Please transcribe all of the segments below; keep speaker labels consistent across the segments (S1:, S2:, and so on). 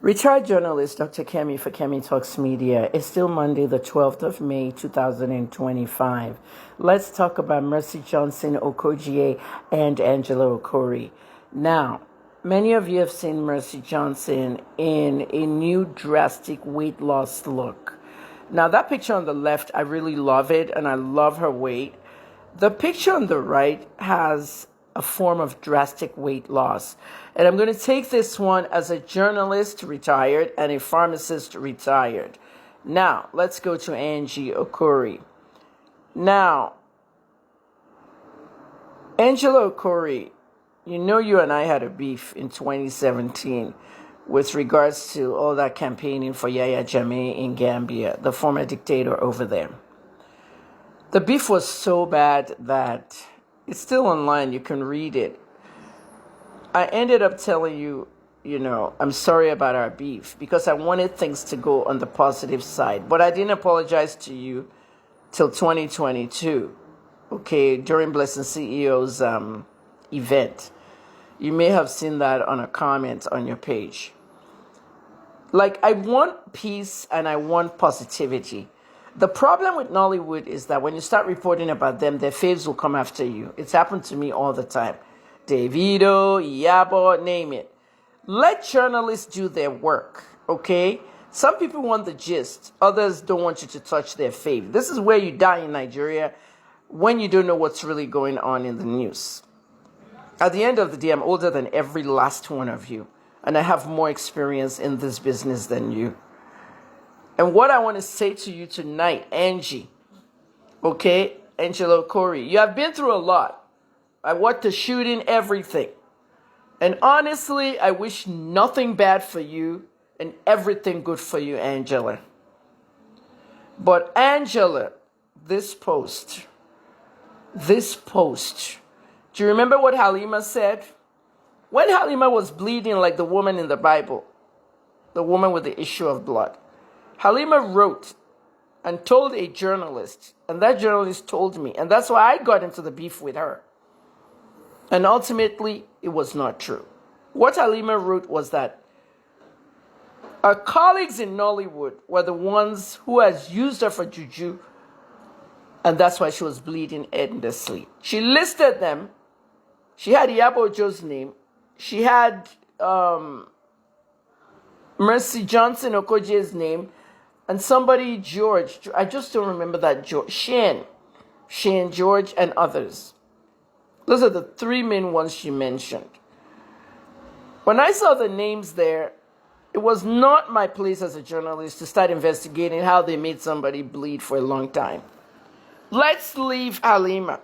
S1: Retired journalist Dr. Kemi for Kemi Talks Media. It's still Monday, the 12th of May, 2025. Let's talk about Mercy Johnson Okojie and Angela Okori. Now, many of you have seen Mercy Johnson in a new drastic weight loss look. Now, that picture on the left, I really love it, and I love her weight. The picture on the right has a form of drastic weight loss. And I'm going to take this one as a journalist retired and a pharmacist retired. Now, let's go to Angie Okori. Now, Angela Okori, you know you and I had a beef in 2017 with regards to all that campaigning for Yahya Jammeh in Gambia, the former dictator over there. The beef was so bad that it's still online. You can read it. I ended up telling you, I'm sorry about our beef because I wanted things to go on the positive side. But I didn't apologize to you till 2022, okay, during Blessing CEO's event. You may have seen that on a comment on your page. Like, I want peace and I want positivity. The problem with Nollywood is that when you start reporting about them, their faves will come after you. It's happened to me all the time. Davido, Yabo, name it. Let journalists do their work, okay? Some people want the gist. Others don't want you to touch their fave. This is where you die in Nigeria when you don't know what's really going on in the news. At the end of the day, I'm older than every last one of you, and I have more experience in this business than you. And what I want to say to you tonight, Angie, okay, Angela Okori, you have been through a lot. I watched the shooting, everything. And honestly, I wish nothing bad for you and everything good for you, Angela. But Angela, this post, do you remember what Halima said? When Halima was bleeding like the woman in the Bible, the woman with the issue of blood, Halima wrote and told a journalist, and that journalist told me, and that's why I got into the beef with her. And ultimately, it was not true. What Halima wrote was that our colleagues in Nollywood were the ones who has used her for juju, and that's why she was bleeding endlessly. She listed them. She had Iyabo Ojo's name. She had Mercy Johnson Okojie's name. And somebody, George, I just don't remember that, George, Shane, George, and others. Those are the three main ones she mentioned. When I saw the names there, it was not my place as a journalist to start investigating how they made somebody bleed for a long time. Let's leave Halima.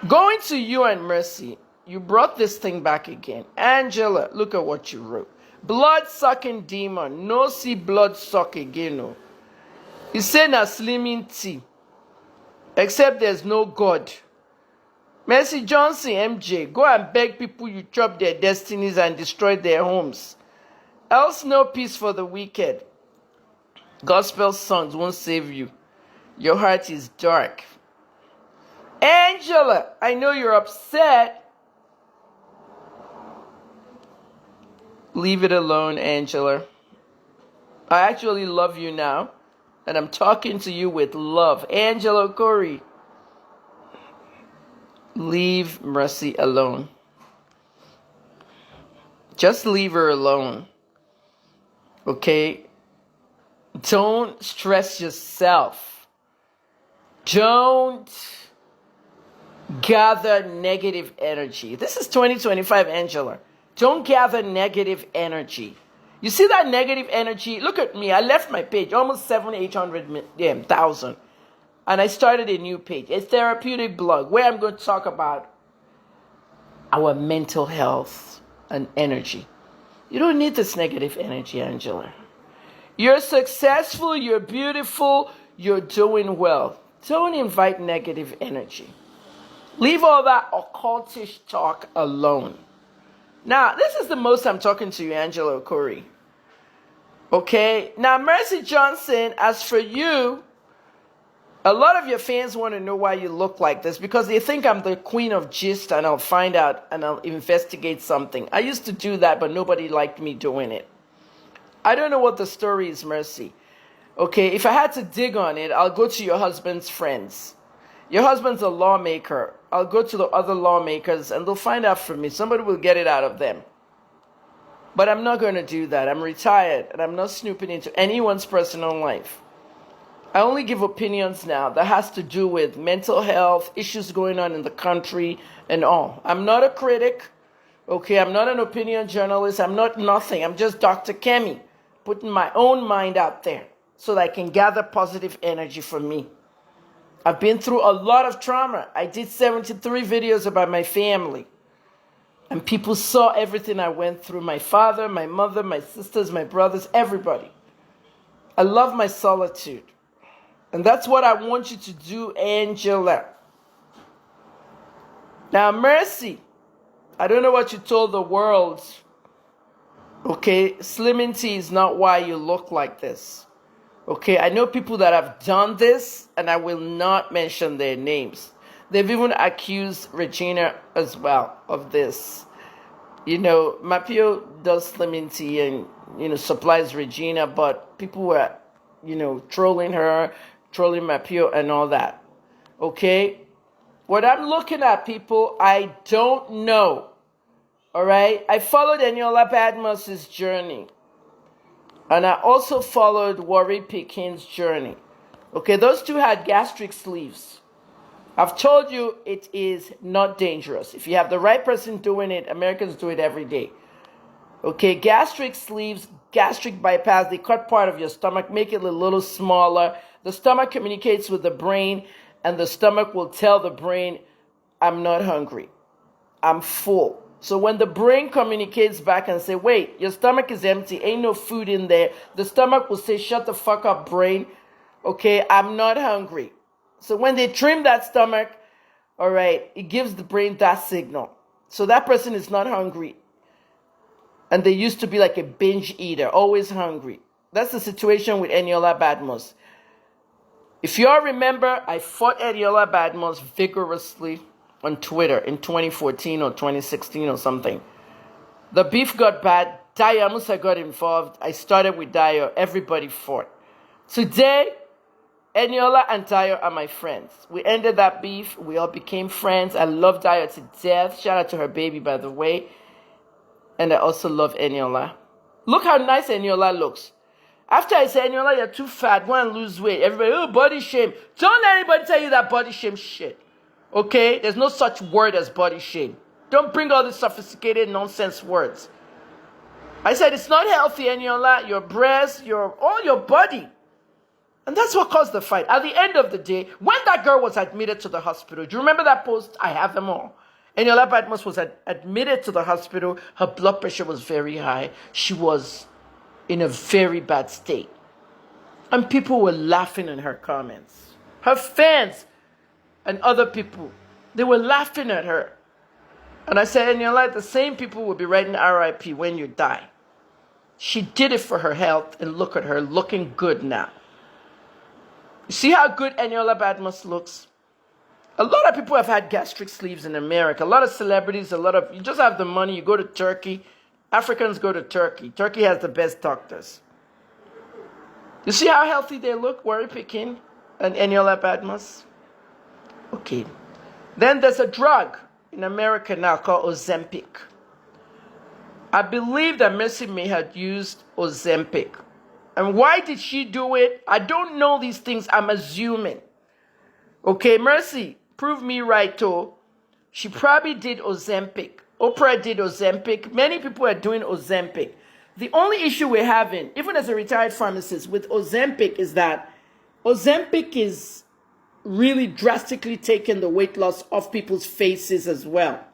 S1: Going to you and Mercy, you brought this thing back again. Angela, look at what you wrote. Blood-sucking demon. No see blood suck again. No. You say na slimming tea. Except there's no God. Mercy Johnson, MJ, go and beg people you chop their destinies and destroy their homes. Else no peace for the wicked. Gospel songs won't save you. Your heart is dark. Angela, I know you're upset. Leave it alone, Angela. I actually love you now, and I'm talking to you with love. Angela Okori, leave Mercy alone. Just leave her alone, okay? Don't stress yourself. Don't gather negative energy. This is 2025, Angela. Don't gather negative energy. You see that negative energy? Look at me. I left my page, almost 800,000. And I started a new page, a therapeutic blog, where I'm going to talk about our mental health and energy. You don't need this negative energy, Angela. You're successful, you're beautiful, you're doing well. Don't invite negative energy. Leave all that occultish talk alone. Now, this is the most I'm talking to you, Angela Okori. Okay? Now, Mercy Johnson, as for you, a lot of your fans want to know why you look like this because they think I'm the queen of gist and I'll find out and I'll investigate something. I used to do that, but nobody liked me doing it. I don't know what the story is, Mercy. Okay, if I had to dig on it, I'll go to your husband's friends. Your husband's a lawmaker. I'll go to the other lawmakers and they'll find out from me. Somebody will get it out of them. But I'm not going to do that. I'm retired and I'm not snooping into anyone's personal life. I only give opinions now that has to do with mental health, issues going on in the country and all. I'm not a critic. Okay, I'm not an opinion journalist. I'm not nothing. I'm just Dr. Kemi, putting my own mind out there so that I can gather positive energy from me. I've been through a lot of trauma. I did 73 videos about my family. And people saw everything I went through. My father, my mother, my sisters, my brothers, everybody. I love my solitude. And that's what I want you to do, Angela. Now, Mercy, I don't know what you told the world. Okay, slimming tea is not why you look like this. Okay, I know people that have done this, and I will not mention their names. They've even accused Regina as well of this. You know, Mapio does slimming tea and, supplies Regina, but people were, trolling her, trolling Mapio and all that. Okay? What I'm looking at, people, I don't know. All right? I followed Eniola Badmus's journey. And I also followed Worry Pickens' journey. Okay, those two had gastric sleeves. I've told you it is not dangerous. If you have the right person doing it, Americans do it every day. Okay, gastric sleeves, gastric bypass, they cut part of your stomach, make it a little smaller. The stomach communicates with the brain, and the stomach will tell the brain, I'm not hungry. I'm full. So when the brain communicates back and say, wait, your stomach is empty, ain't no food in there, the stomach will say, shut the fuck up, brain. Okay, I'm not hungry. So when they trim that stomach, all right, it gives the brain that signal. So that person is not hungry. And they used to be like a binge eater, always hungry. That's the situation with Eniola Badmus. If you all remember, I fought Eniola Badmus vigorously on Twitter in 2014 or 2016 or something. The beef got bad. Dayo Musa got involved. I started with Dayo. Everybody fought. Today, Eniola and Dayo are my friends. We ended that beef. We all became friends. I love Dayo to death. Shout out to her baby, by the way. And I also love Eniola. Look how nice Eniola looks. After I say, Eniola, you're too fat. Go and lose weight. Everybody, oh, body shame. Don't let anybody tell you that body shame shit. Okay? There's no such word as body shame. Don't bring all these sophisticated nonsense words. I said it's not healthy, Eniola. Your breasts, all your body. And that's what caused the fight. At the end of the day, when that girl was admitted to the hospital, do you remember that post? I have them all. Eniola Badmus was admitted to the hospital. Her blood pressure was very high. She was in a very bad state. And people were laughing in her comments. Her fans and other people, they were laughing at her. And I said, Eniola, the same people will be writing RIP when you die. She did it for her health, and look at her looking good now. You see how good Eniola Badmus looks? A lot of people have had gastric sleeves in America. A lot of celebrities, you just have the money, you go to Turkey. Africans go to Turkey. Turkey has the best doctors. You see how healthy they look, Worry Pickens and Eniola Badmus? Okay. Then there's a drug in America now called Ozempic. I believe that Mercy May had used Ozempic. And why did she do it? I don't know these things. I'm assuming. Okay, Mercy, prove me right, too. She probably did Ozempic. Oprah did Ozempic. Many people are doing Ozempic. The only issue we're having, even as a retired pharmacist, with Ozempic is that Ozempic is really drastically taking the weight loss off people's faces as well.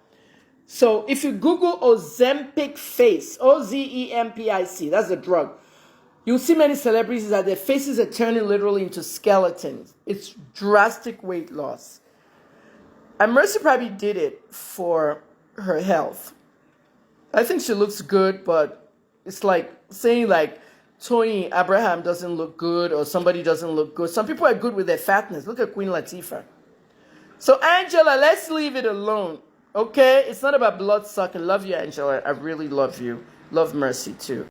S1: So if you Google Ozempic face, Ozempic, that's a drug. You'll see many celebrities that their faces are turning literally into skeletons. It's drastic weight loss. And Mercy probably did it for her health. I think she looks good, but it's like saying like Tony Abraham doesn't look good or somebody doesn't look good. Some people are good with their fatness. Look at Queen Latifah. So Angela, let's leave it alone. Okay? It's not about blood sucking. Love you, Angela. I really love you. Love Mercy too.